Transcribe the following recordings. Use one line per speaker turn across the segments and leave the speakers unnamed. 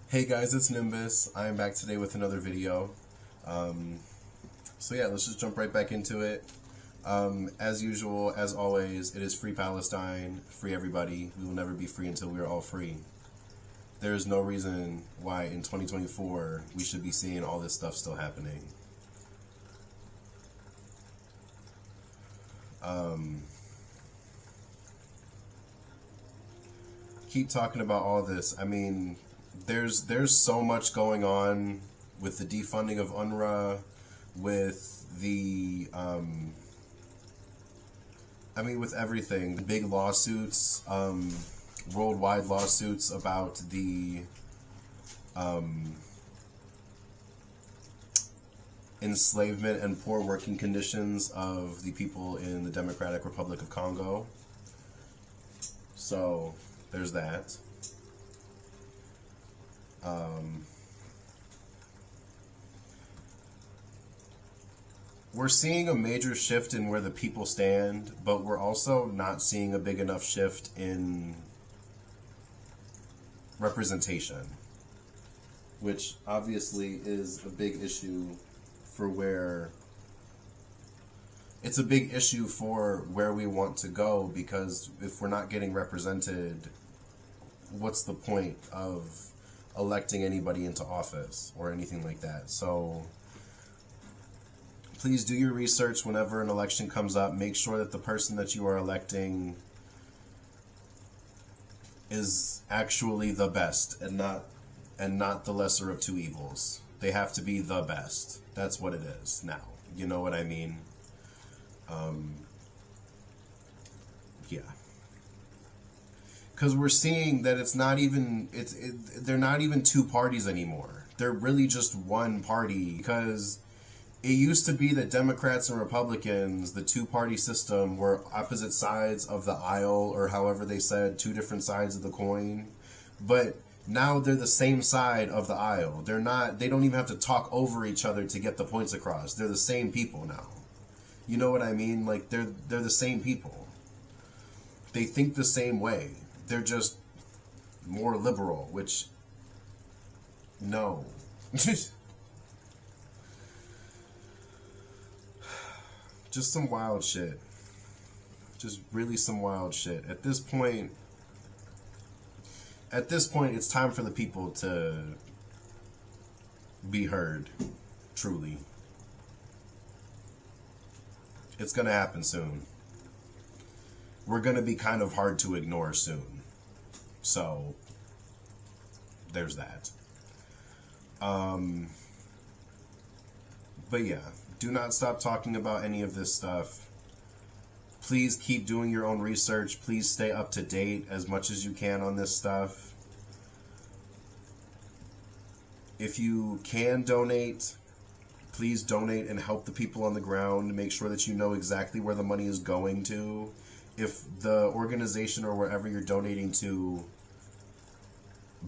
Hey guys, it's Nimbus. I am back today with another video. So yeah, let's just jump right back into it. As usual, as always, it is free Palestine, free everybody. We will never be free until we are all free. There is no reason why in 2024 we should be seeing all this stuff still happening. Keep talking about all this. I mean, there's so much going on with the defunding of UNRWA, with the with everything. Big lawsuits, worldwide lawsuits about the enslavement and poor working conditions of the people in the Democratic Republic of Congo. So there's that. We're seeing a major shift in where the people stand, but we're also not seeing a big enough shift in representation, which obviously is a big issue for where it's a big issue for where we want to go, because if we're not getting represented, what's the point of electing anybody into office or anything like that? So please do your research whenever an election comes up. Make sure that the person that you are electing is actually the best and not the lesser of two evils. They have to be the best. That's what it is now. You know what I mean? Yeah. Because we're seeing that it's not even, they're not even two parties anymore. They're really just one party, because it used to be that Democrats and Republicans, the two-party system, were opposite sides of the aisle, or however they said, two different sides of the coin. But now they're the same side of the aisle. They don't even have to talk over each other to get the points across. They're the same people now. You know what I mean? Like, they're the same people. They think the same way. They're just more liberal, which, no. Just some wild shit. Just really some wild shit. At this point, it's time for the people to be heard, truly. It's gonna happen soon. We're gonna be kind of hard to ignore soon. So, there's that. But yeah, do not stop talking about any of this stuff. Please keep doing your own research. Please stay up to date as much as you can on this stuff. If you can donate, please donate and help the people on the ground. Make sure that you know exactly where the money is going to. If the organization or wherever you're donating to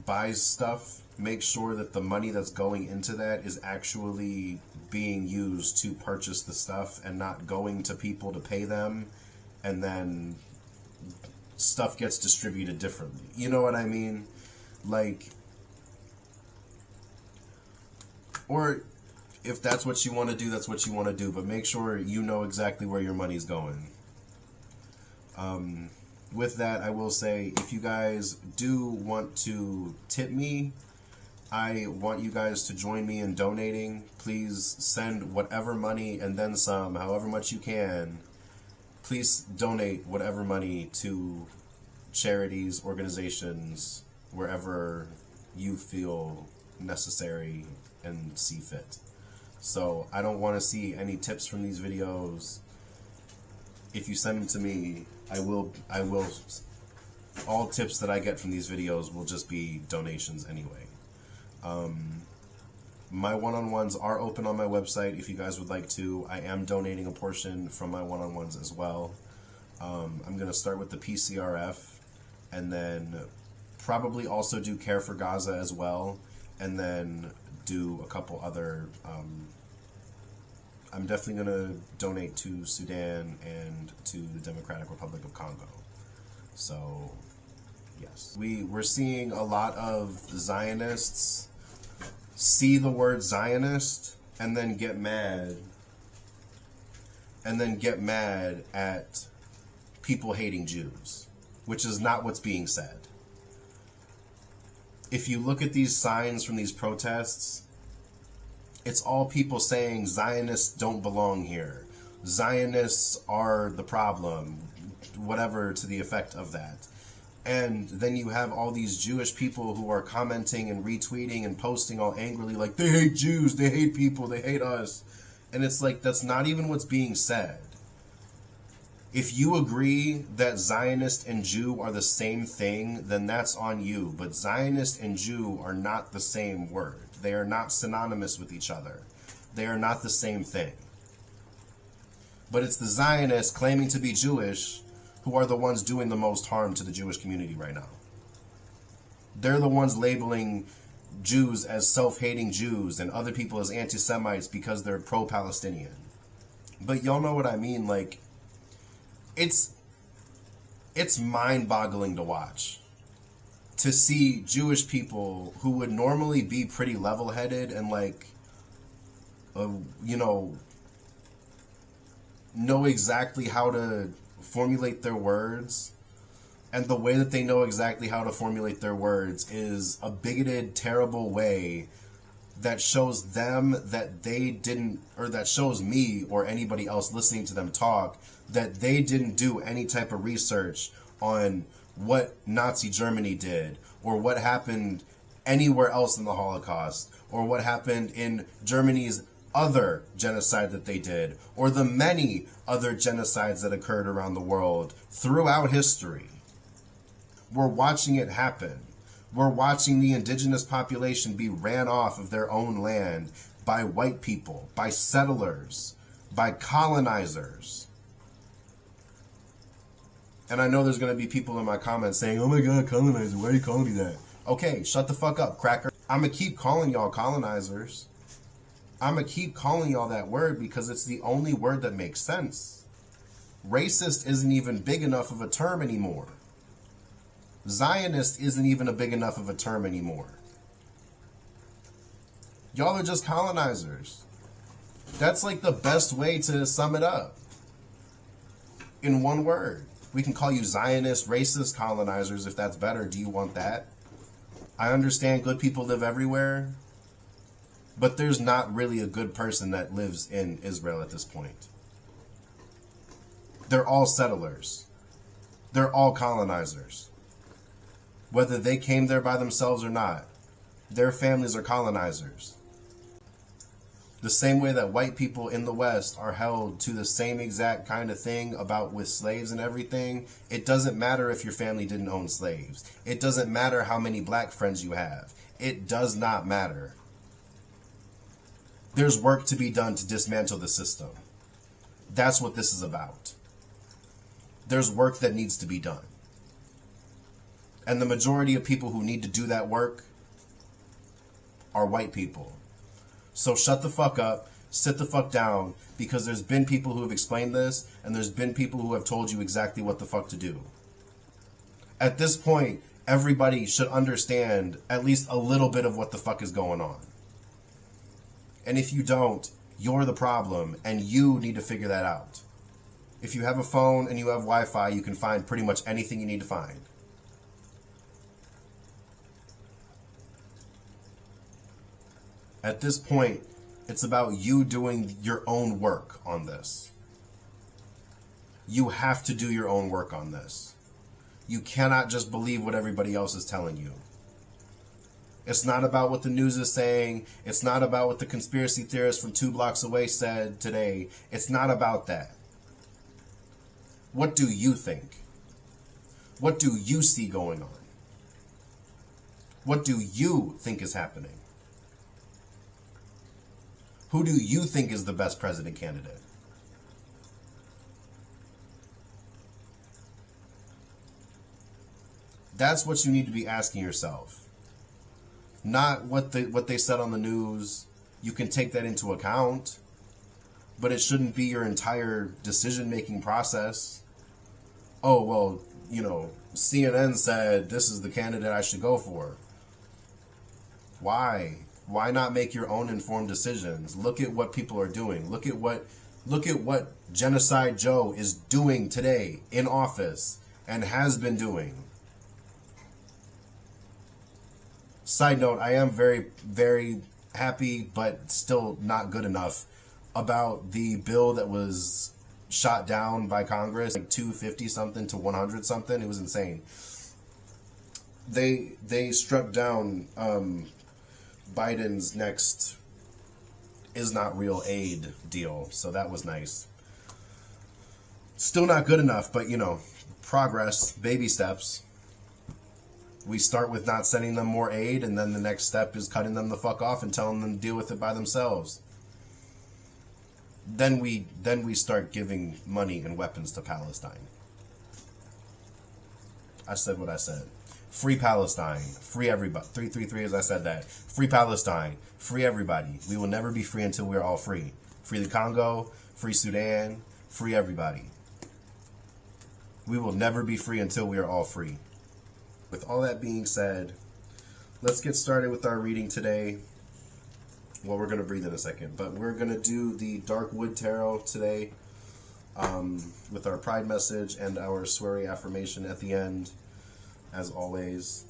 buys stuff, make sure that the money that's going into that is actually being used to purchase the stuff and not going to people to pay them, and then stuff gets distributed differently. You know what I mean? Like, or if that's what you want to do, that's what you want to do, but make sure you know exactly where your money's going. With that, I will say, if you guys do want to tip me, I want you guys to join me in donating. Please send whatever money and then some, however much you can. Please donate whatever money to charities, organizations, wherever you feel necessary and see fit. So I don't want to see any tips from these videos. If you send them to me, I will, all tips that I get from these videos will just be donations anyway. My one-on-ones are open on my website if you guys would like to. I am donating a portion from my one-on-ones as well. I'm going to start with the PCRF, and then probably also do Care for Gaza as well, and then do a couple other, I'm definitely going to donate to Sudan and to the Democratic Republic of Congo. So, Yes. We're seeing a lot of Zionists see the word Zionist and then get mad. And then get mad at people hating Jews, which is not what's being said. If you look at these signs from these protests, it's all people saying Zionists don't belong here. Zionists are the problem, whatever to the effect of that. And then you have all these Jewish people who are commenting and retweeting and posting all angrily like, they hate Jews, they hate people, they hate us. And it's like, that's not even what's being said. If you agree that Zionist and Jew are the same thing, then that's on you. But Zionist and Jew are not the same word. They are not synonymous with each other. They are not the same thing. But it's the Zionists claiming to be Jewish who are the ones doing the most harm to the Jewish community right now. They're the ones labeling Jews as self-hating Jews and other people as anti-Semites because they're pro-Palestinian. But y'all know what I mean, like, it's mind-boggling to watch. To see Jewish people who would normally be pretty level-headed and like, know exactly how to formulate their words. And the way that they know exactly how to formulate their words is a bigoted, terrible way that shows them that they didn't, or that shows me or anybody else listening to them talk, that they didn't do any type of research on what Nazi Germany did, or what happened anywhere else in the Holocaust, or what happened in Germany's other genocide that they did, or the many other genocides that occurred around the world throughout history. We're watching it happen. We're watching the indigenous population be ran off of their own land by white people, by settlers, by colonizers. And I know there's going to be people in my comments saying, oh my God, colonizer, why are you calling me that? Okay, shut the fuck up, cracker. I'm going to keep calling y'all colonizers. I'm going to keep calling y'all that word because it's the only word that makes sense. Racist isn't even big enough of a term anymore. Zionist isn't even a big enough of a term anymore. Y'all are just colonizers. That's like the best way to sum it up. In one word. We can call you Zionist, racist, colonizers if that's better. Do you want that? I understand good people live everywhere, but there's not really a good person that lives in Israel at this point. They're all settlers. They're all colonizers. Whether they came there by themselves or not, their families are colonizers. The same way that white people in the West are held to the same exact kind of thing about with slaves and everything, it doesn't matter if your family didn't own slaves. It doesn't matter how many black friends you have. It does not matter. There's work to be done to dismantle the system. That's what this is about. There's work that needs to be done. And the majority of people who need to do that work are white people. So shut the fuck up, sit the fuck down, because there's been people who have explained this, and there's been people who have told you exactly what the fuck to do. At this point, everybody should understand at least a little bit of what the fuck is going on. And if you don't, you're the problem, and you need to figure that out. If you have a phone and you have Wi-Fi, you can find pretty much anything you need to find. At this point, it's about you doing your own work on this. You have to do your own work on this. You cannot just believe what everybody else is telling you. It's not about what the news is saying. It's not about what the conspiracy theorist from 2 blocks away said today. It's not about that. What do you think? What do you see going on? What do you think is happening? Who do you think is the best president candidate? That's what you need to be asking yourself. Not what they said on the news. You can take that into account, but it shouldn't be your entire decision-making process. Oh, well, you know, CNN said this is the candidate I should go for. Why? Why not make your own informed decisions? Look at what people are doing. Look at what Genocide Joe is doing today in office and has been doing. Side note, I am very, very happy, but still not good enough about the bill that was shot down by Congress, like 250 something to 100 something. It was insane. They struck down Biden's next is not real aid deal, so that was nice. Still not good enough, but you know, progress, baby steps. We start with not sending them more aid, and then the next step is cutting them the fuck off and telling them to deal with it by themselves. Then we start giving money and weapons to Palestine. I said what I said. Free Palestine. Free everybody. 333 as I said that. Free Palestine. Free everybody. We will never be free until we're all free. Free the Congo. Free Sudan. Free everybody. We will never be free until we are all free. With all that being said, let's get started with our reading today. Well, we're going to breathe in a second, but we're going to do the Dark Wood Tarot today with our Pride message and our sweary affirmation at the end, as always.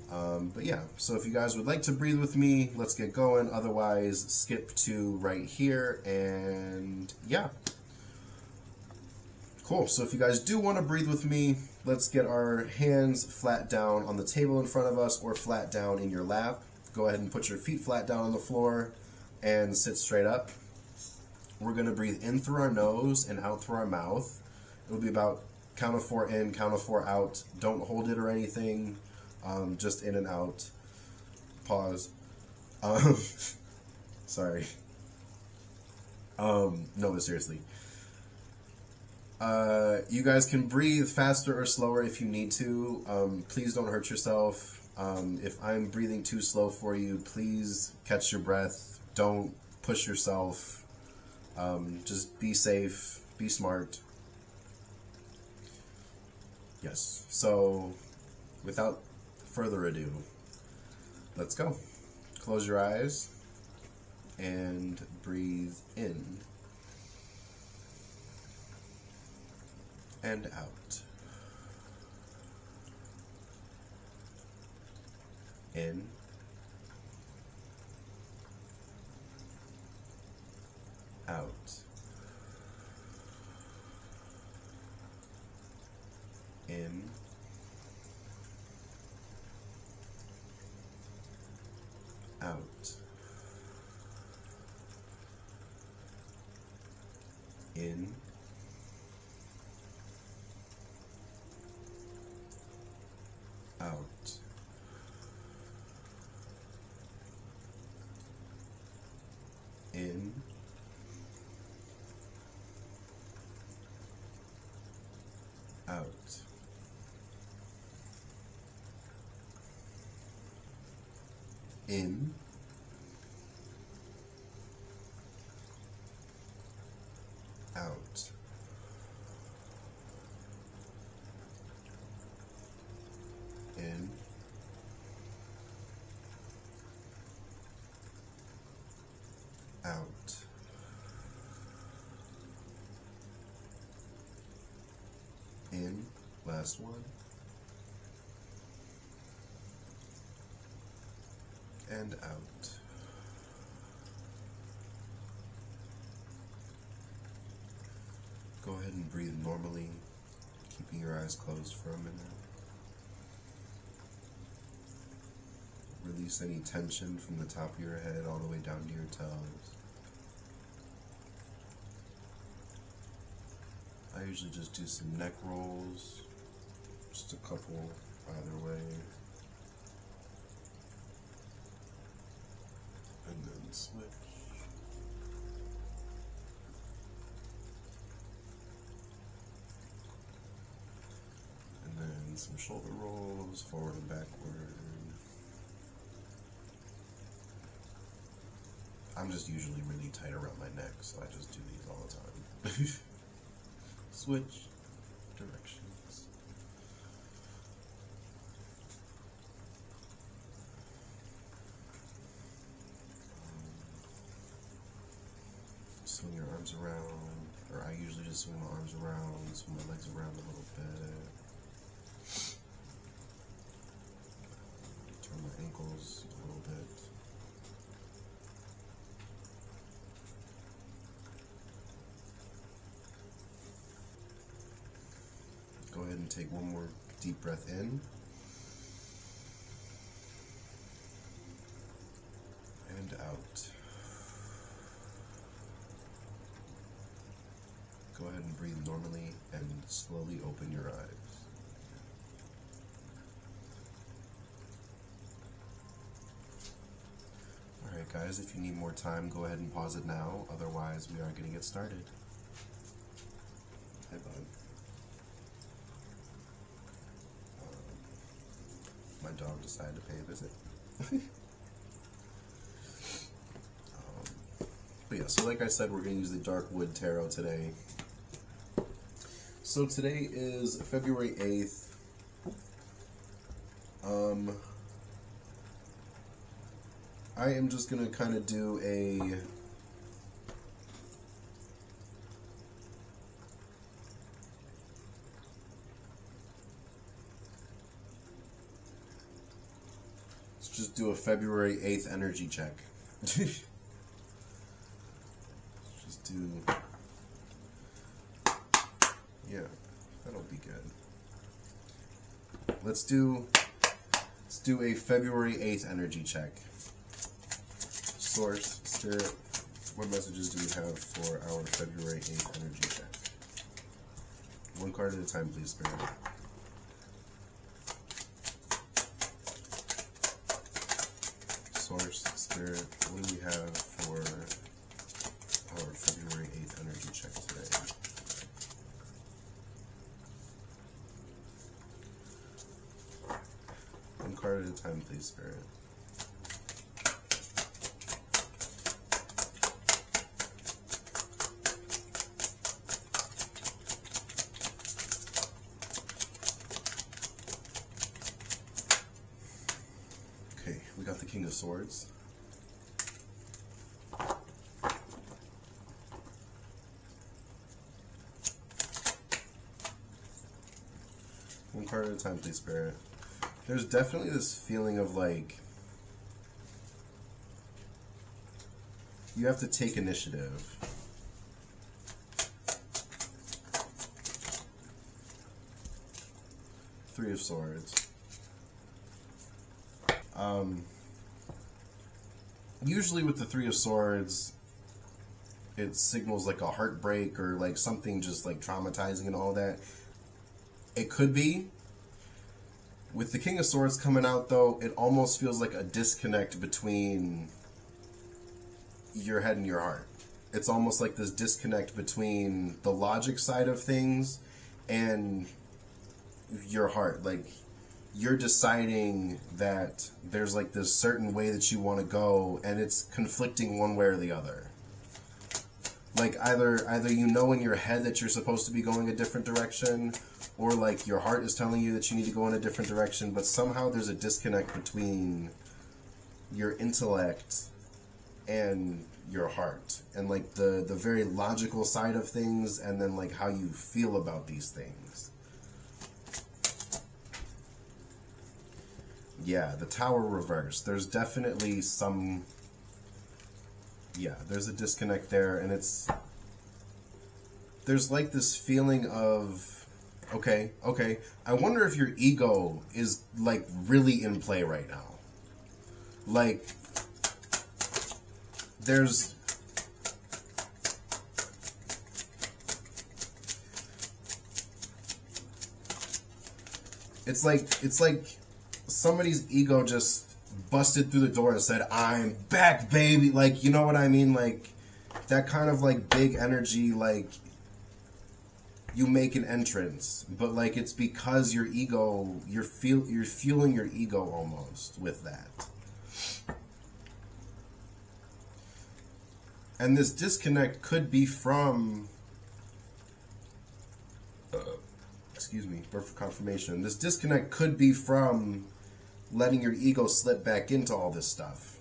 But yeah, so if you guys would like to breathe with me, let's get going. Otherwise, skip to right here, and yeah. Cool, so if you guys do want to breathe with me, let's get our hands flat down on the table in front of us or flat down in your lap. Go ahead and put your feet flat down on the floor and sit straight up. We're going to breathe in through our nose and out through our mouth. It'll be about count of 4 in, count of 4 out. Don't hold it or anything, just in and out. Pause. Sorry. No, but seriously. You guys can breathe faster or slower if you need to. Please don't hurt yourself. If I'm breathing too slow for you, please catch your breath. Don't push yourself. Just be safe. Be smart. Yes. So, without further ado, let's go. Close your eyes and breathe in and out. In out. In out. In out. In out. In out. In out. In, last one. And out. Go ahead and breathe normally, keeping your eyes closed for a minute. Release any tension from the top of your head all the way down to your toes. I usually just do some neck rolls, just a couple either way. And then switch. And then some shoulder rolls, forward and backward. I'm just usually really tight around my neck, so I just do these all the time. Switch directions. Swing your arms around, or I usually just swing my arms around, swing my legs around a little bit. Turn my ankles a little bit. Go ahead and take one more deep breath in. And out. Go ahead and breathe normally and slowly open your eyes. Alright guys, if you need more time, go ahead and pause it now. Otherwise, we are going to get started. Hi, bud. My dog decided to pay a visit. But yeah, so like I said, we're going to use the Dark Wood Tarot today. So today is February 8th. I am just going to kind of do a... Let's just do a February 8th energy check. Just do... Yeah, that'll be good. Let's do a February 8th energy check. Source, Spirit, what messages do we have for our February 8th energy check? One card at a time, please, Spirit. Source, Spirit, what do we have for our February 8th energy check today? One card at a time, please, Spirit. Okay, we got the King of Swords. One card at a time, please, Spirit. There's definitely this feeling of like you have to take initiative. Three of Swords. Usually with the Three of Swords, it signals like a heartbreak or like something just like traumatizing and all that. It could be. With the King of Swords coming out, though, it almost feels like a disconnect between your head and your heart. It's almost like this disconnect between the logic side of things and your heart. Like, you're deciding that there's like this certain way that you want to go, and it's conflicting one way or the other. Like, either you know in your head that you're supposed to be going a different direction, or like your heart is telling you that you need to go in a different direction, but somehow there's a disconnect between your intellect and your heart, and like the very logical side of things, and then like how you feel about these things. Yeah, the Tower reversed. There's definitely some... Yeah, there's a disconnect there, and there's like this feeling of... Okay, I wonder if your ego is, like, really in play right now. Like, there's... It's like somebody's ego just busted through the door and said, "I'm back, baby." Like, you know what I mean? Like, that kind of, like, big energy, like... You make an entrance, but like it's because your ego, you're fueling your ego almost with that. And this disconnect could be from, excuse me, for confirmation. This disconnect could be from letting your ego slip back into all this stuff.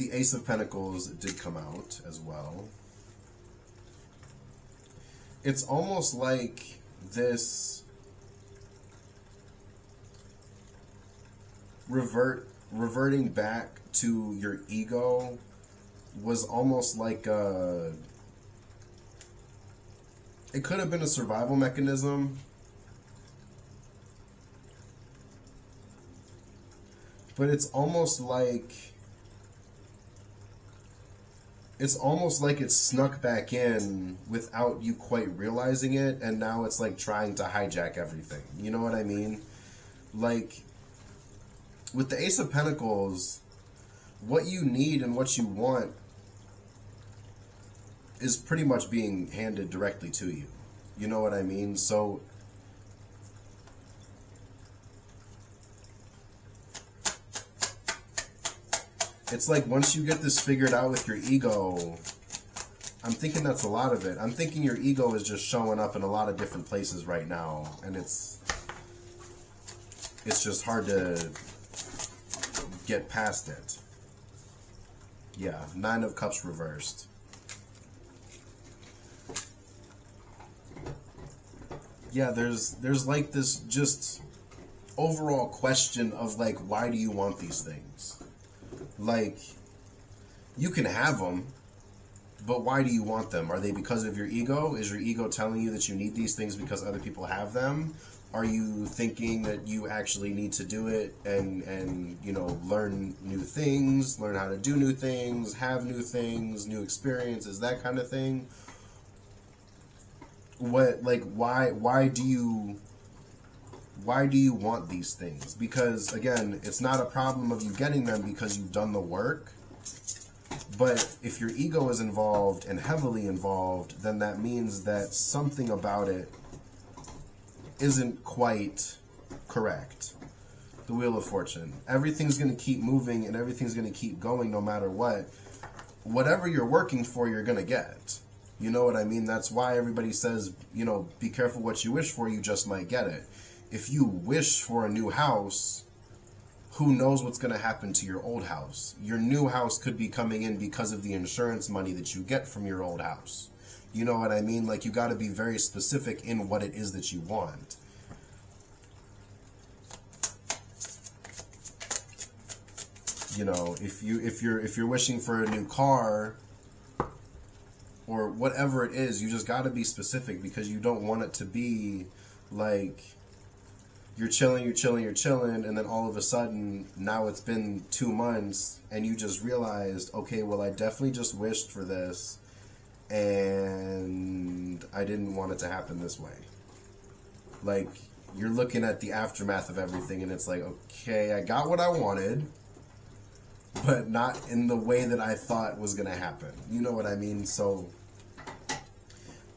The Ace of Pentacles did come out as well. It's almost like this reverting back to your ego was almost like a... It could have been a survival mechanism. But it's almost like it snuck back in without you quite realizing it, and now it's like trying to hijack everything. You know what I mean? Like, with the Ace of Pentacles, what you need and what you want is pretty much being handed directly to you. You know what I mean? So it's like once you get this figured out with your ego, I'm thinking that's a lot of it. I'm thinking your ego is just showing up in a lot of different places right now, and it's just hard to get past it. Yeah, Nine of Cups reversed. Yeah, there's like this just overall question of like, why do you want these things? Like, you can have them, but why do you want them? Are they because of your ego? Is your ego telling you that you need these things because other people have them? Are you thinking that you actually need to do it and you know, learn new things, learn how to do new things, have new things, new experiences, that kind of thing? What, like, why do you want these things? Because again, it's not a problem of you getting them because you've done the work. But if your ego is involved and heavily involved, then that means that something about it isn't quite correct. The Wheel of Fortune. Everything's going to keep moving and everything's going to keep going no matter what. Whatever you're working for, you're going to get. You know what I mean? That's why everybody says, you know, be careful what you wish for, you just might get it. If you wish for a new house, who knows what's going to happen to your old house? Your new house could be coming in because of the insurance money that you get from your old house. You know what I mean? Like, you got to be very specific in what it is that you want. You know, if you're wishing for a new car or whatever it is, you just got to be specific, because you don't want it to be like you're chilling, and then all of a sudden, now it's been 2 months, and you just realized, okay, well, I definitely just wished for this, and I didn't want it to happen this way. Like, you're looking at the aftermath of everything, and it's like, okay, I got what I wanted, but not in the way that I thought was going to happen. You know what I mean? So,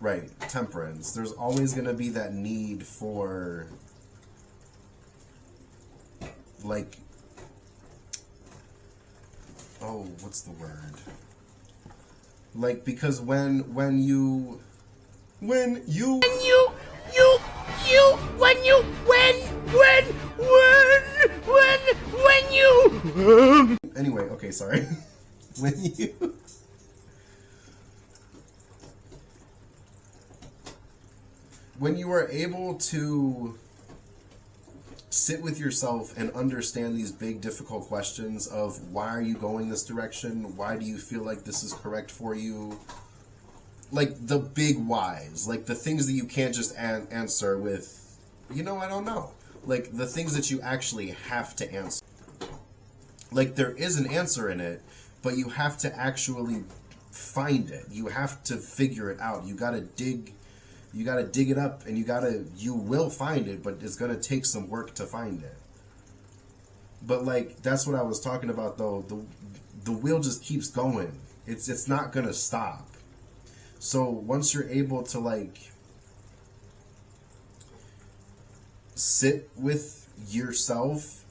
right, Temperance. There's always going to be that need for, like, oh, what's the word? Like, because when you anyway, okay, sorry. when you are able to sit with yourself and understand these big, difficult questions of why are you going this direction? Why do you feel like this is correct for you? Like, the big whys, like the things that you can't just answer with, you know, I don't know. Like, the things that you actually have to answer. Like, there is an answer in it, but you have to actually find it. You have to figure it out. You gotta dig it up, and you will find it, but it's gonna take some work to find it. But, like, that's what I was talking about, though. The wheel just keeps going. It's not gonna stop. So once you're able to, like, sit with yourself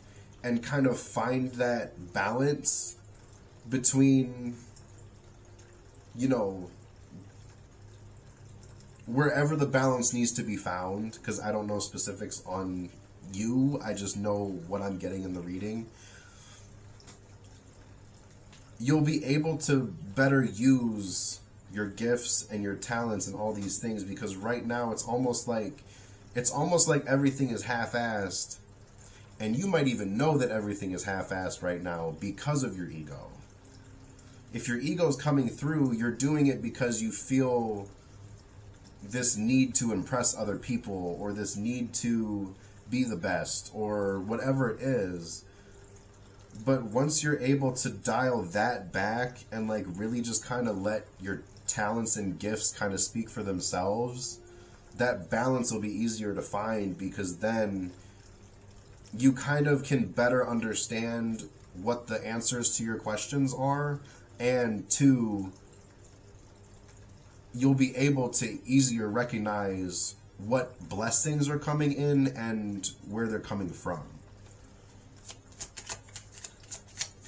and kind of find that balance between, you know, wherever the balance needs to be found, because I don't know specifics on you, I just know what I'm getting in the reading. you'll be able to better use your gifts and your talents and all these things, because right now it's almost like everything is half-assed, and you might even know that everything is half-assed right now because of your ego. If your ego's coming through, you're doing it because you feel this need to impress other people, or this need to be the best, or whatever it is. But once you're able to dial that back and like really just kind of let your talents and gifts kind of speak for themselves, that balance will be easier to find, because then you kind of can better understand what the answers to your questions are, and two, you'll be able to easier recognize what blessings are coming in and where they're coming from.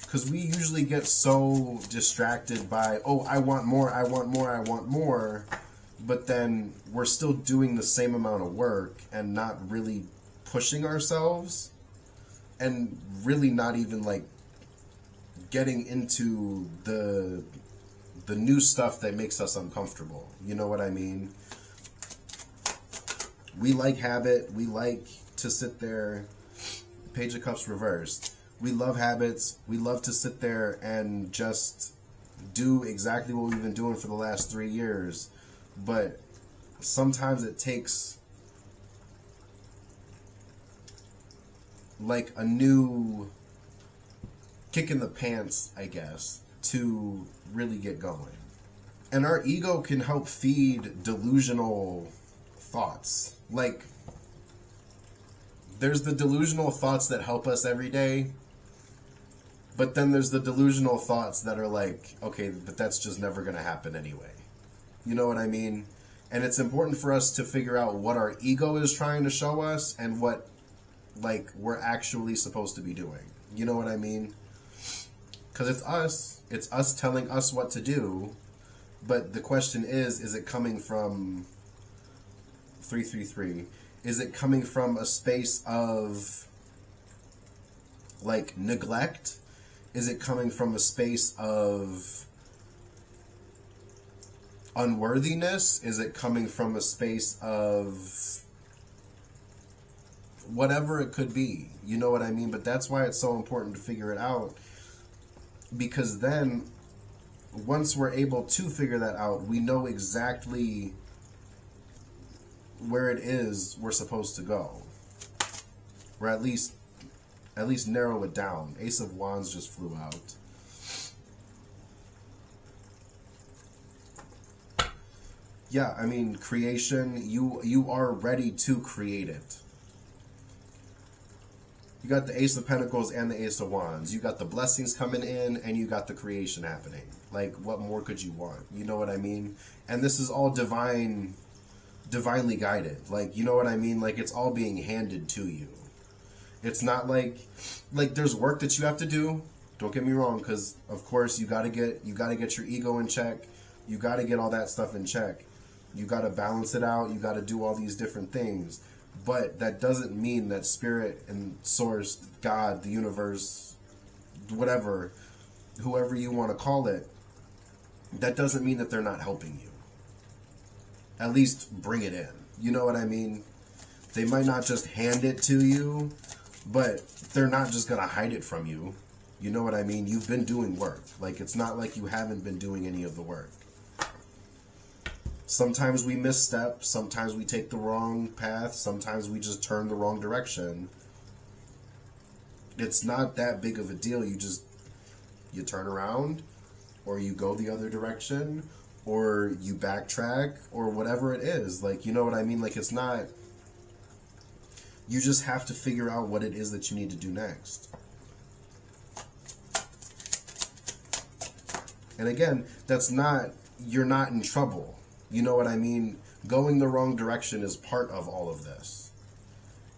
Because we usually get so distracted by, oh, I want more, I want more, I want more, but then we're still doing the same amount of work and not really pushing ourselves, and really not even like getting into the new stuff that makes us uncomfortable. You know what I mean? We like habit. We like to sit there. Page of Cups reversed. We love habits. We love to sit there and just do exactly what we've been doing for the last 3 years. But sometimes it takes like a new kick in the pants, I guess, to really get going. And our ego can help feed delusional thoughts. Like, there's the delusional thoughts that help us every day, but then there's the delusional thoughts that are like, okay, but that's just never going to happen anyway. You know what I mean? And it's important for us to figure out what our ego is trying to show us and what, like, we're actually supposed to be doing. You know what I mean? Because it's us telling us what to do, but the question is it coming from 333? Is it coming from a space of like neglect? Is it coming from a space of unworthiness? Is it coming from a space of whatever it could be? You know what I mean? But that's why it's so important to figure it out, because then once we're able to figure that out, we know exactly where it is we're supposed to go, or at least narrow it down. Ace of Wands just flew out. Yeah, I mean, creation, you are ready to create it. You got the Ace of Pentacles and the Ace of Wands. You got the blessings coming in, and you got the creation happening. Like, what more could you want? You know what I mean? And this is all divinely guided. Like, you know what I mean? Like, it's all being handed to you. It's not like there's work that you have to do. Don't get me wrong, because of course you gotta get your ego in check. You gotta get all that stuff in check. You gotta balance it out. You gotta do all these different things. But that doesn't mean that spirit and source, God, the universe, whatever, whoever you want to call it, that doesn't mean that they're not helping you. At least bring it in. You know what I mean? They might not just hand it to you, but they're not just going to hide it from you. You know what I mean? You've been doing work. Like, it's not like you haven't been doing any of the work. Sometimes we misstep, sometimes we take the wrong path, sometimes we just turn the wrong direction. It's not that big of a deal. You turn around, or you go the other direction, or you backtrack, or whatever it is. Like, you know what I mean? Like, it's not, you just have to figure out what it is that you need to do next. And again, you're not in trouble. You know what I mean? Going the wrong direction is part of all of this.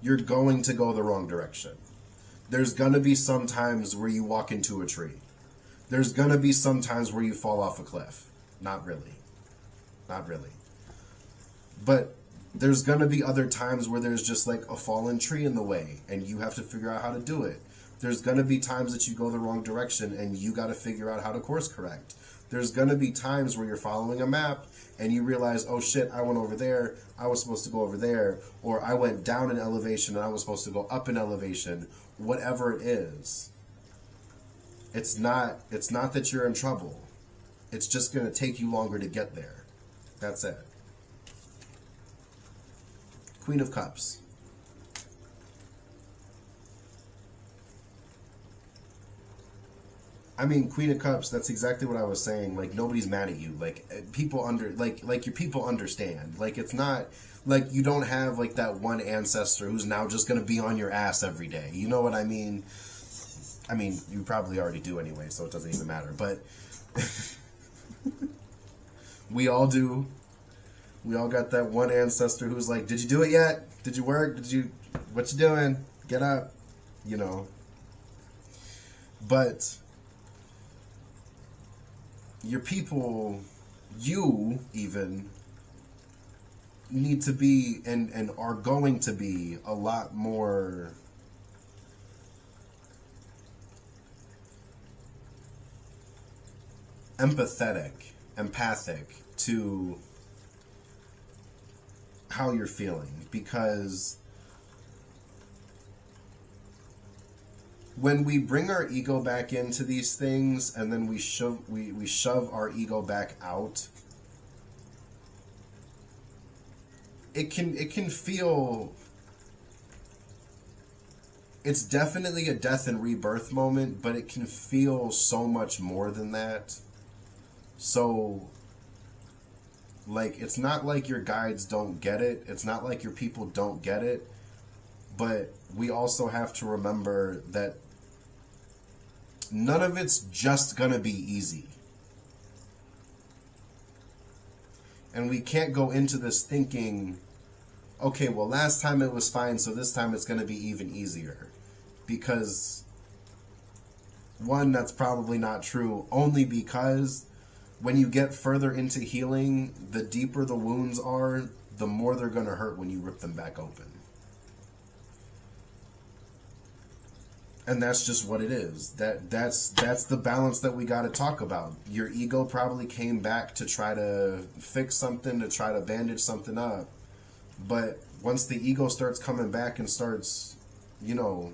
You're going to go the wrong direction. There's going to be some times where you walk into a tree. There's going to be some times where you fall off a cliff. Not really. Not really. But there's going to be other times where there's just like a fallen tree in the way, and you have to figure out how to do it. There's going to be times that you go the wrong direction and you got to figure out how to course correct. There's going to be times where you're following a map and you realize, oh shit, I went over there, I was supposed to go over there, or I went down in elevation and I was supposed to go up in elevation. Whatever it is, it's not that you're in trouble. It's just going to take you longer to get there. That's it. Queen of Cups. I mean, Queen of Cups, that's exactly what I was saying. Like, nobody's mad at you. Like, people your people understand. Like, it's not, like, you don't have, like, that one ancestor who's now just gonna be on your ass every day. You know what I mean? I mean, you probably already do anyway, so it doesn't even matter. But, we all do. We all got that one ancestor who's like, did you do it yet? Did you work? What you doing? Get up. You know. But your people, you even, need to be and are going to be a lot more empathic to how you're feeling, because when we bring our ego back into these things and then we shove our ego back out, it can feel, it's definitely a death and rebirth moment, but it can feel so much more than that. So, like, it's not like your guides don't get it. It's not like your people don't get it. But we also have to remember that none of it's just gonna be easy. And we can't go into this thinking, okay, well, last time it was fine, so this time it's gonna be even easier. Because, one, that's probably not true, only because when you get further into healing, the deeper the wounds are, the more they're gonna hurt when you rip them back open. And that's just what it is. That's the balance that we got to talk about. Your ego probably came back to try to fix something, to try to bandage something up. But once the ego starts coming back and starts, you know,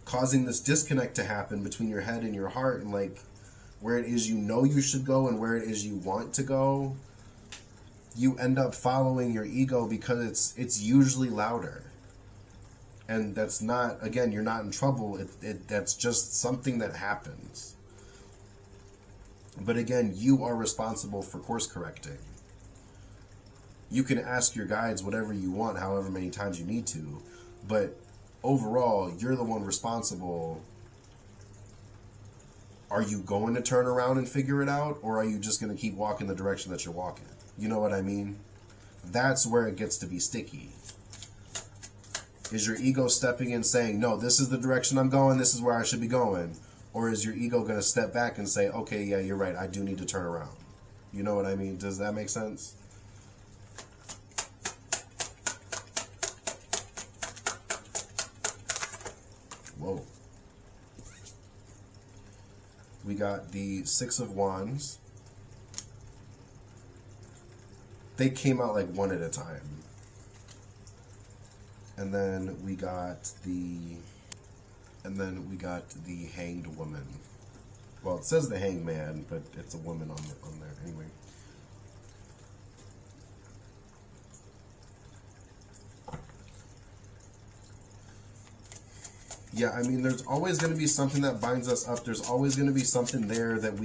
causing this disconnect to happen between your head and your heart, and like where it is you know you should go and where it is you want to go, you end up following your ego because it's usually louder. And that's not, again, you're not in trouble. That's just something that happens. But again, you are responsible for course correcting. You can ask your guides whatever you want, however many times you need to. But overall, you're the one responsible. Are you going to turn around and figure it out? Or are you just going to keep walking the direction that you're walking? You know what I mean? That's where it gets to be sticky. Is your ego stepping in saying, no, this is the direction I'm going, this is where I should be going? Or is your ego going to step back and say, okay, yeah, you're right, I do need to turn around? You know what I mean? Does that make sense? Whoa. We got the Six of Wands. They came out like one at a time. And then we got the Hanged Woman. Well, it says the Hanged Man, but it's a woman on there anyway. Yeah, I mean, there's always going to be something that binds us up. There's always going to be something there that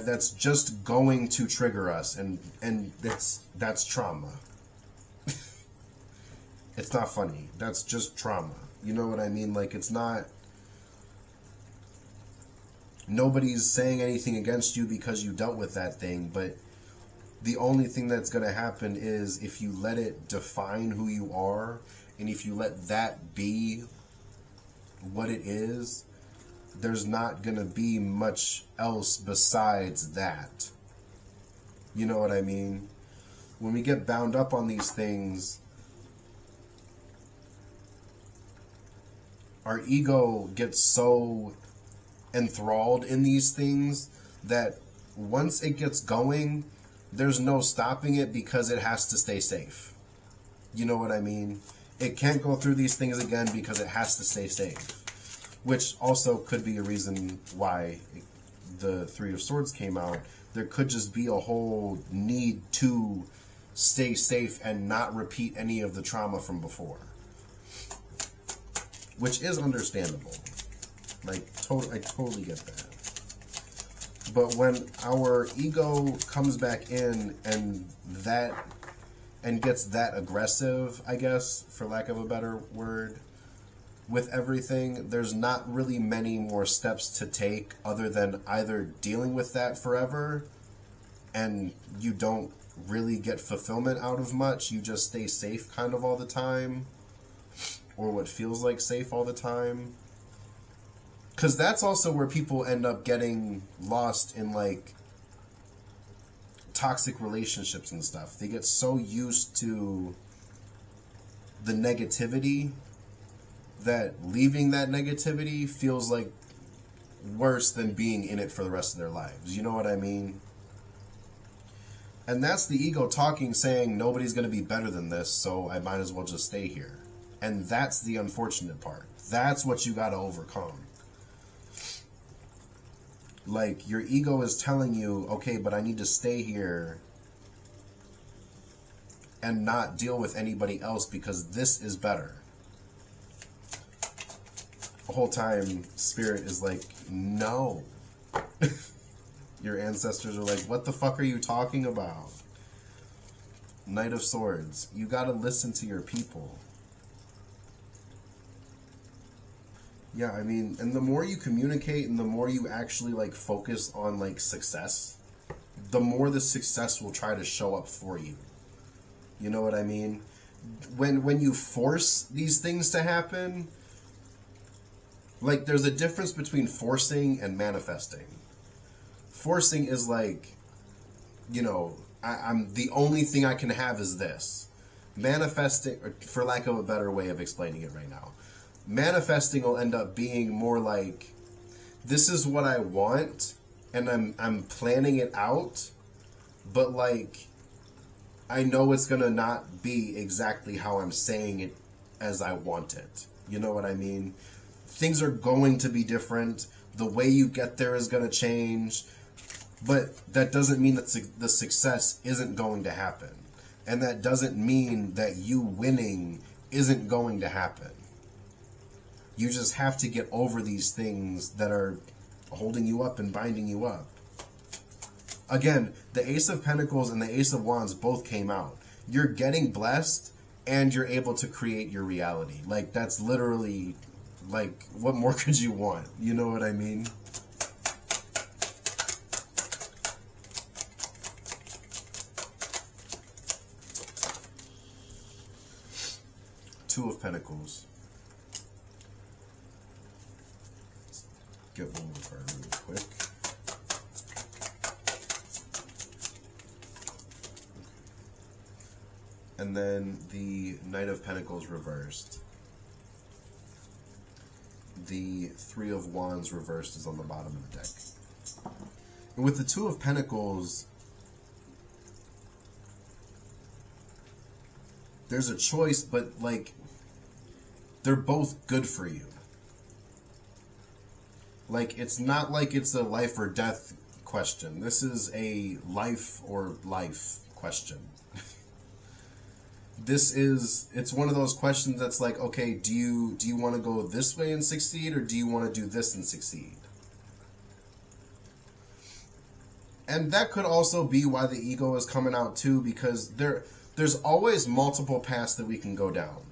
that's just going to trigger us, and that's trauma. It's not funny. That's just trauma. You know what I mean? Like, it's not... Nobody's saying anything against you because you dealt with that thing, but the only thing that's going to happen is if you let it define who you are, and if you let that be what it is, there's not going to be much else besides that. You know what I mean? When we get bound up on these things... Our ego gets so enthralled in these things that once it gets going, there's no stopping it because it has to stay safe. You know what I mean? It can't go through these things again because it has to stay safe. Which also could be a reason why the Three of Swords came out. There could just be a whole need to stay safe and not repeat any of the trauma from before. Which is understandable. Like, I totally get that. But when our ego comes back in and gets that aggressive, I guess, for lack of a better word, with everything, there's not really many more steps to take other than either dealing with that forever and you don't really get fulfillment out of much, you just stay safe kind of all the time, or what feels like safe all the time. Because that's also where people end up getting lost in, like, toxic relationships and stuff. They get so used to the negativity that leaving that negativity feels like worse than being in it for the rest of their lives. You know what I mean? And that's the ego talking, saying nobody's going to be better than this, so I might as well just stay here. And that's the unfortunate part. That's what you got to overcome. Like, your ego is telling you, okay, but I need to stay here and not deal with anybody else because this is better. The whole time, Spirit is like, no. Your ancestors are like, what the fuck are you talking about? Knight of Swords. You gotta listen to your people. Yeah, I mean, and the more you communicate and the more you actually, like, focus on, like, success, the more the success will try to show up for you. You know what I mean? When you force these things to happen, like, there's a difference between forcing and manifesting. Forcing is like, you know, I'm the only thing I can have is this. Manifesting, or for lack of a better way of explaining it right now, manifesting will end up being more like, this is what I want, and I'm planning it out, but, like, I know it's gonna not be exactly how I'm saying it as I want it. You know what I mean? Things are going to be different. The way you get there is gonna change, but that doesn't mean that the success isn't going to happen. And that doesn't mean that you winning isn't going to happen. You just have to get over these things that are holding you up and binding you up. Again, the Ace of Pentacles and the Ace of Wands both came out. You're getting blessed and you're able to create your reality. Like, that's literally, like, what more could you want? You know what I mean? Two of Pentacles. Get one more card really quick. And then the Knight of Pentacles reversed. The Three of Wands reversed is on the bottom of the deck. And with the Two of Pentacles, there's a choice, but, like, they're both good for you. Like, it's not like it's a life or death question. This is a life or life question. It's one of those questions that's like, okay, do you want to go this way and succeed, or do you want to do this and succeed? And that could also be why the ego is coming out too, because there's always multiple paths that we can go down.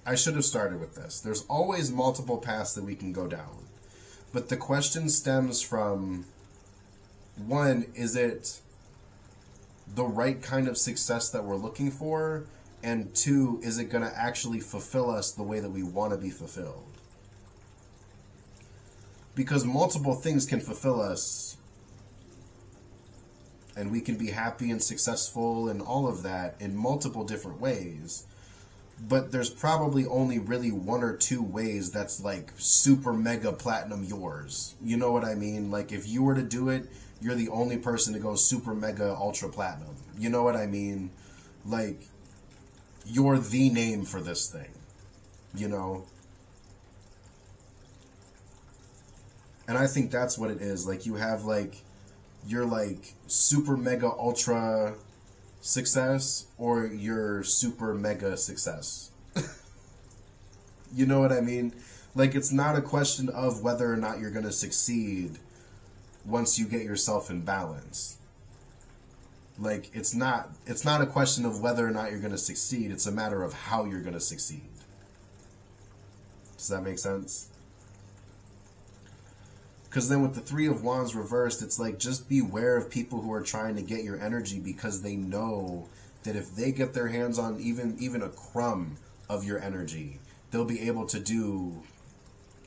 I should have started with this. There's always multiple paths that we can go down. But the question stems from, one, is it the right kind of success that we're looking for? And two, is it going to actually fulfill us the way that we want to be fulfilled? Because multiple things can fulfill us, and we can be happy and successful and all of that in multiple different ways. but there's probably only really one or two ways that's like super mega platinum yours. You know what I mean? Like if you were to do it, you're the only person to go super mega ultra platinum. You know what I mean? Like you're the name for this thing, you know? And I think that's what it is. Like you have like, you're like super mega ultra success or your super mega success. You know what I mean? Like it's not a question of whether or not you're going to succeed once you get yourself in balance. Like it's not a question of whether or not you're going to succeed. It's a matter of how you're going to succeed. Does that make sense? Because then with the Three of Wands reversed, it's like just beware of people who are trying to get your energy because they know that if they get their hands on even a crumb of your energy, they'll be able to do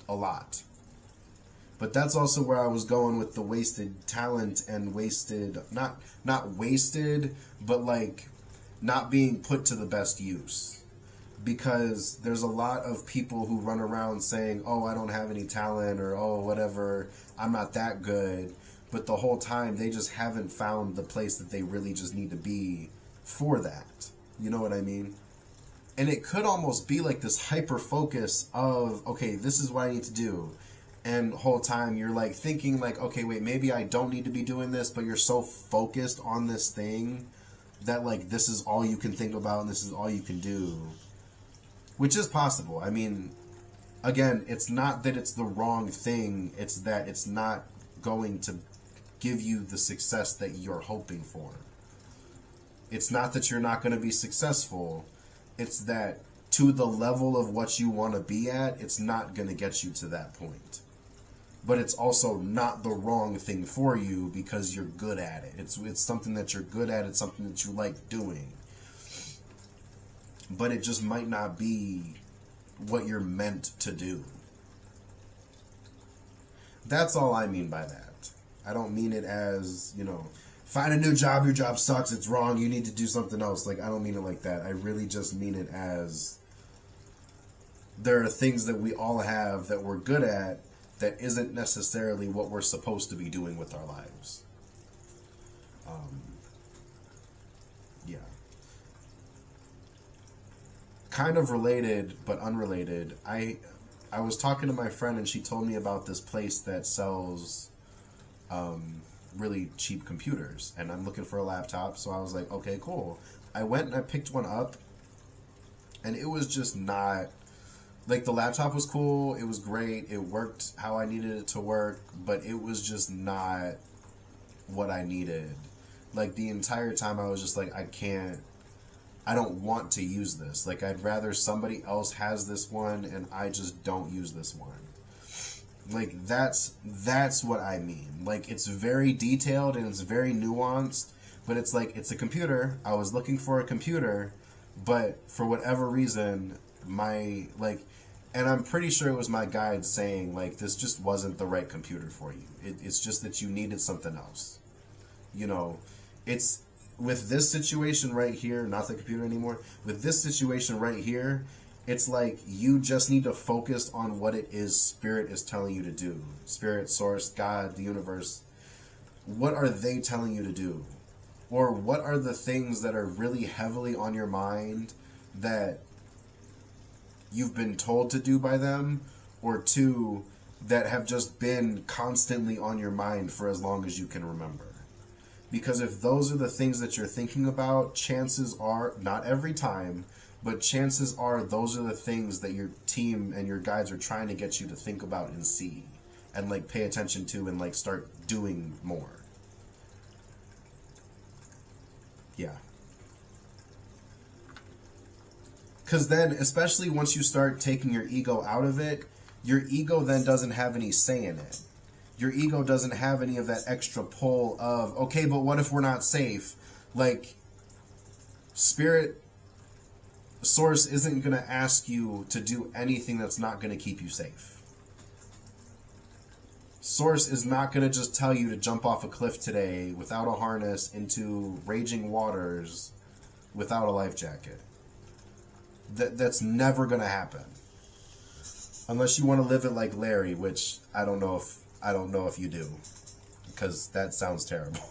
a lot. But that's also where I was going with the wasted talent and wasted, not wasted, but like not being put to the best use. Because there's a lot of people who run around saying, oh, I don't have any talent, or oh, whatever, I'm not that good. But the whole time they just haven't found the place that they really just need to be for that. You know what I mean? And it could almost be like this hyper focus of, okay, this is what I need to do. And the whole time you're like thinking like, okay, wait, maybe I don't need to be doing this, but you're so focused on this thing that like this is all you can think about and this is all you can do. Which is possible. I mean, again, it's not that it's the wrong thing. It's that it's not going to give you the success that you're hoping for. It's not that you're not going to be successful. It's that to the level of what you want to be at, it's not going to get you to that point. But it's also not the wrong thing for you because you're good at it. It's something that you're good at. It's something that you like doing. But it just might not be what you're meant to do. That's all I mean by that. I don't mean it as, you know, find a new job, your job sucks, it's wrong, you need to do something else. Like, I don't mean it like that. I really just mean it as there are things that we all have that we're good at that isn't necessarily what we're supposed to be doing with our lives. Yeah. Kind of related, but unrelated. I was talking to my friend and she told me about this place that sells really cheap computers. And I'm looking for a laptop, so I was like, okay, cool. I went and I picked one up and it was just not... Like, the laptop was cool, it was great, it worked how I needed it to work, but it was just not what I needed. Like, the entire time I was just like, I don't want to use this. Like, I'd rather somebody else has this one and I just don't use this one. Like, that's what I mean. Like, it's very detailed and it's very nuanced, but it's like, it's a computer. I was looking for a computer, but for whatever reason, and I'm pretty sure it was my guide saying, like, this just wasn't the right computer for you. It's just that you needed something else. You know, it's... With this situation right here, not the computer anymore, with this situation right here, it's like you just need to focus on what it is Spirit is telling you to do. Spirit, Source, God, the universe. What are they telling you to do? Or what are the things that are really heavily on your mind that you've been told to do by them? Or two, that have just been constantly on your mind for as long as you can remember? Because if those are the things that you're thinking about, chances are, not every time, but chances are those are the things that your team and your guides are trying to get you to think about and see and like pay attention to and like start doing more. Yeah. Because then, especially once you start taking your ego out of it, your ego then doesn't have any say in it. Your ego doesn't have any of that extra pull of, okay, but what if we're not safe? Like, Spirit, Source isn't going to ask you to do anything that's not going to keep you safe. Source is not going to just tell you to jump off a cliff today without a harness into raging waters without a life jacket. That's never gonna happen. Unless you want to live it like Larry, which I don't know if you do, because that sounds terrible.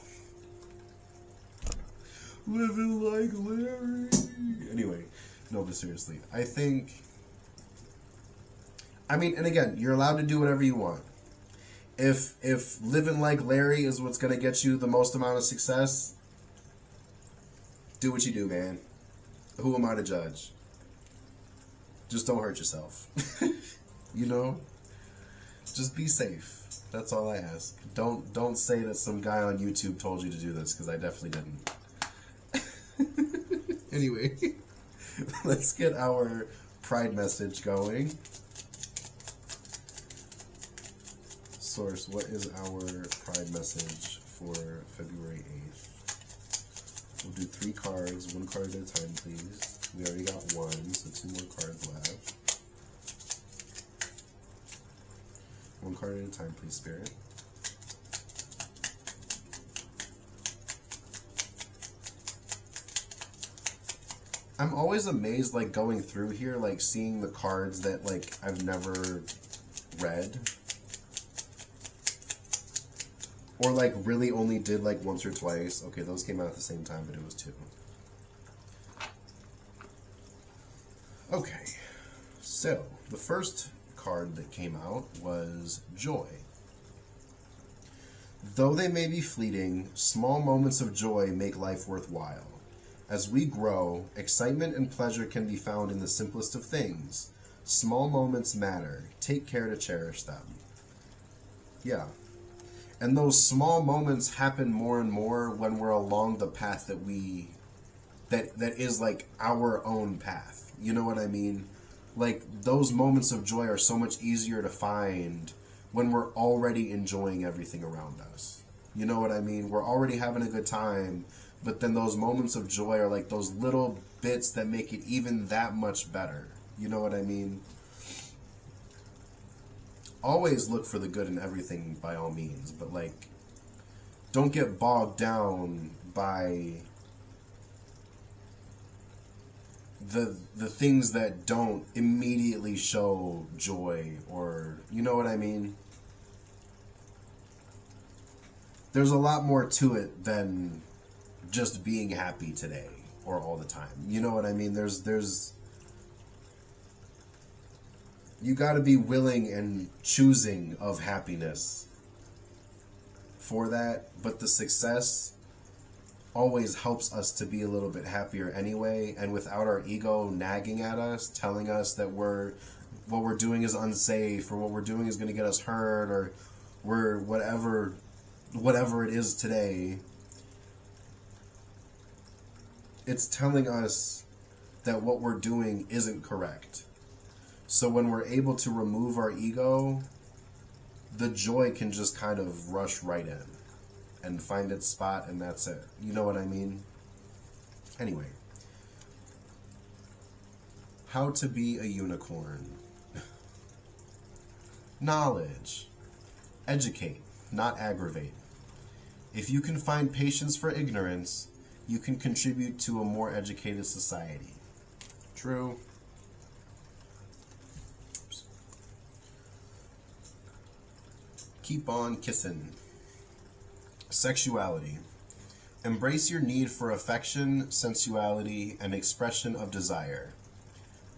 Living like Larry. Anyway, no, but seriously, I mean, and again, you're allowed to do whatever you want. If living like Larry is what's gonna get you the most amount of success, do what you do, man. Who am I to judge? Just don't hurt yourself. You know? Just be safe. That's all I ask. Don't say that some guy on YouTube told you to do this, because I definitely didn't. Anyway, let's get our Pride message going. Source, what is our Pride message for February 8th? We'll do 3 cards, 1 card at a time, please. We already got 1, so 2 more cards left. 1 card at a time, please, Spirit. I'm always amazed, like, going through here, like, seeing the cards that, like, I've never read. Or, like, really only did, like, once or twice. Okay, those came out at the same time, but it was 2. Okay, so the first card that came out was Joy. Though they may be fleeting, small moments of joy make life worthwhile. As we grow, excitement and pleasure can be found in the simplest of things. Small moments matter. Take care to cherish them. Yeah. And those small moments happen more and more when we're along the path that is like our own path. You know what I mean? Like, those moments of joy are so much easier to find when we're already enjoying everything around us. You know what I mean? We're already having a good time, but then those moments of joy are like those little bits that make it even that much better. You know what I mean? Always look for the good in everything, by all means, but, like, don't get bogged down by the things that don't immediately show joy, or, you know what I mean? There's a lot more to it than just being happy today or all the time. You know what I mean? There's you got to be willing and choosing of happiness for that, but the success always helps us to be a little bit happier anyway, and without our ego nagging at us, telling us that what we're doing is unsafe, or what we're doing is going to get us hurt, or we're whatever it is today. It's telling us that what we're doing isn't correct. So when we're able to remove our ego, the joy can just kind of rush right in and find its spot, and that's it. You know what I mean? Anyway. How to be a unicorn. Knowledge. Educate, not aggravate. If you can find patience for ignorance, you can contribute to a more educated society. True. Oops. Keep on kissing. Sexuality. Embrace your need for affection, sensuality, and expression of desire.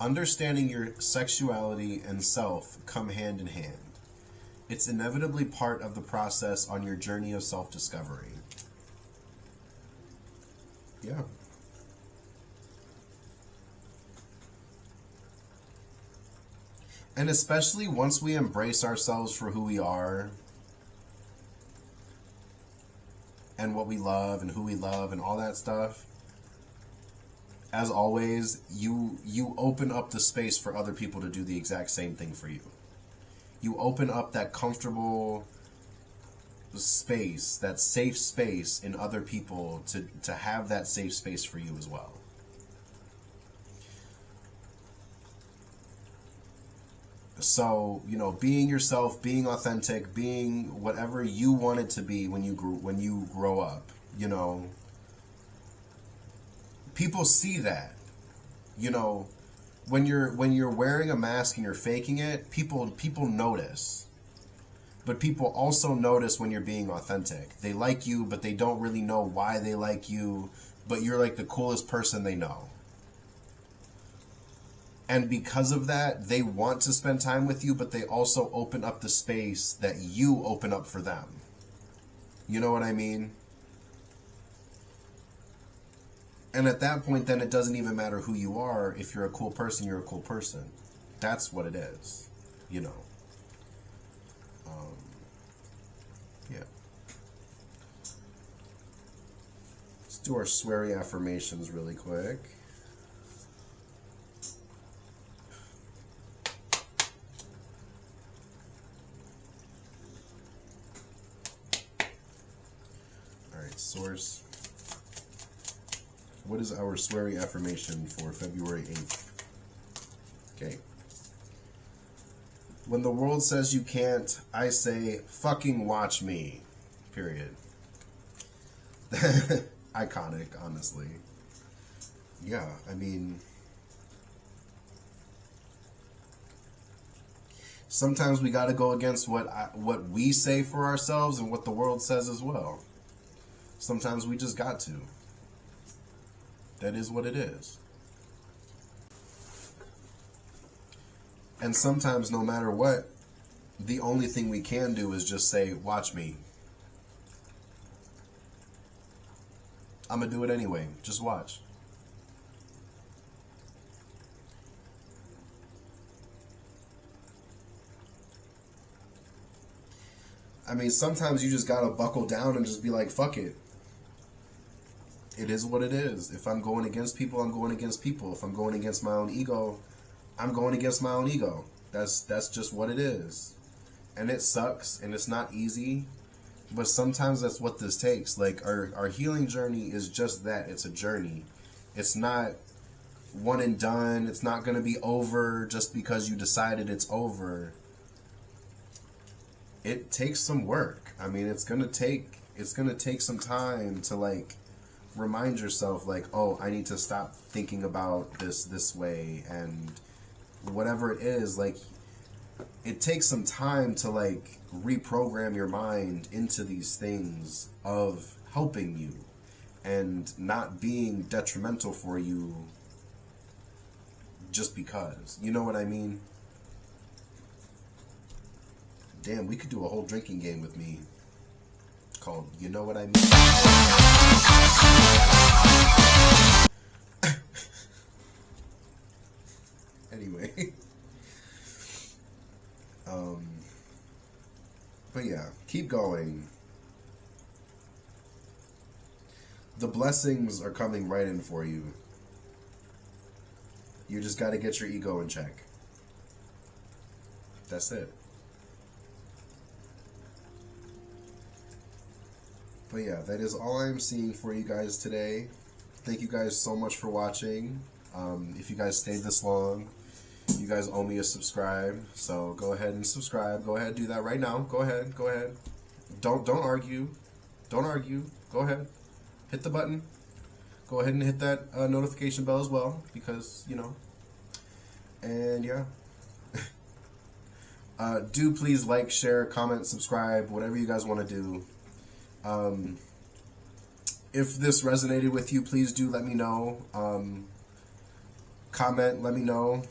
Understanding your sexuality and self come hand in hand. It's inevitably part of the process on your journey of self-discovery. Yeah. And especially once we embrace ourselves for who we are, and what we love and who we love and all that stuff, as always, you open up the space for other people to do the exact same thing for you. You open up that comfortable space, that safe space in other people to have that safe space for you as well. So, you know, being yourself, being authentic, being whatever you wanted to be when you grow up, you know, people see that. You know, when you're wearing a mask and you're faking it, people notice. But people also notice when you're being authentic. They like you, but they don't really know why they like you, but you're like the coolest person they know. And because of that, they want to spend time with you, but they also open up the space that you open up for them. You know what I mean? And at that point, then it doesn't even matter who you are. If you're a cool person, you're a cool person. That's what it is, you know. Yeah. Let's do our sweary affirmations really quick. All right, source. What is our sweary affirmation for February 8th? Okay. When the world says you can't, I say, fucking watch me. Period. Iconic, honestly. Yeah, I mean, sometimes we got to go against what we say for ourselves and what the world says as well. Sometimes we just got to. That is what it is. And sometimes, no matter what, the only thing we can do is just say, watch me. I'm going to do it anyway. Just watch. I mean, sometimes you just got to buckle down and just be like, fuck it. It is what it is. If I'm going against people, I'm going against people. If I'm going against my own ego, I'm going against my own ego. That's just what it is. And it sucks, and it's not easy, but sometimes that's what this takes. Like, our healing journey is just that. It's a journey. It's not one and done. It's not going to be over just because you decided it's over. It takes some work. I mean, it's going to take some time to, like, remind yourself, like, oh, I need to stop thinking about this way, and whatever it is, like, it takes some time to, like, reprogram your mind into these things of helping you and not being detrimental for you just because. You know what I mean? Damn, we could do a whole drinking game with me called You Know What I Mean? Anyway. But yeah, keep going. The blessings are coming right in for you. You just got to get your ego in check. That's it. But yeah, that is all I'm seeing for you guys today. Thank you guys so much for watching. If you guys stayed this long, you guys owe me a subscribe. So go ahead and subscribe. Go ahead and do that right now. Go ahead. Go ahead. Don't argue. Don't argue. Go ahead. Hit the button. Go ahead and hit that notification bell as well, because, you know. And yeah. Do please like, share, comment, subscribe, whatever you guys want to do. If this resonated with you, please do let me know. Comment, let me know.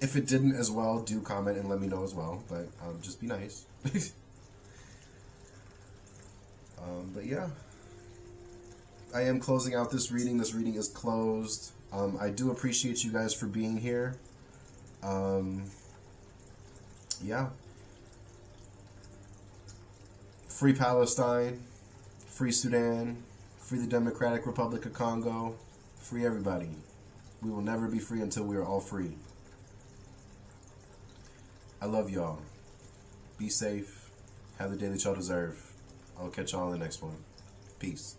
If it didn't as well, do comment and let me know as well. But just be nice. But yeah. I am closing out this reading. This reading is closed. I do appreciate you guys for being here. Yeah. Free Palestine, free Sudan, free the Democratic Republic of Congo, free everybody. We will never be free until we are all free. I love y'all. Be safe. Have the day that y'all deserve. I'll catch y'all in the next one. Peace.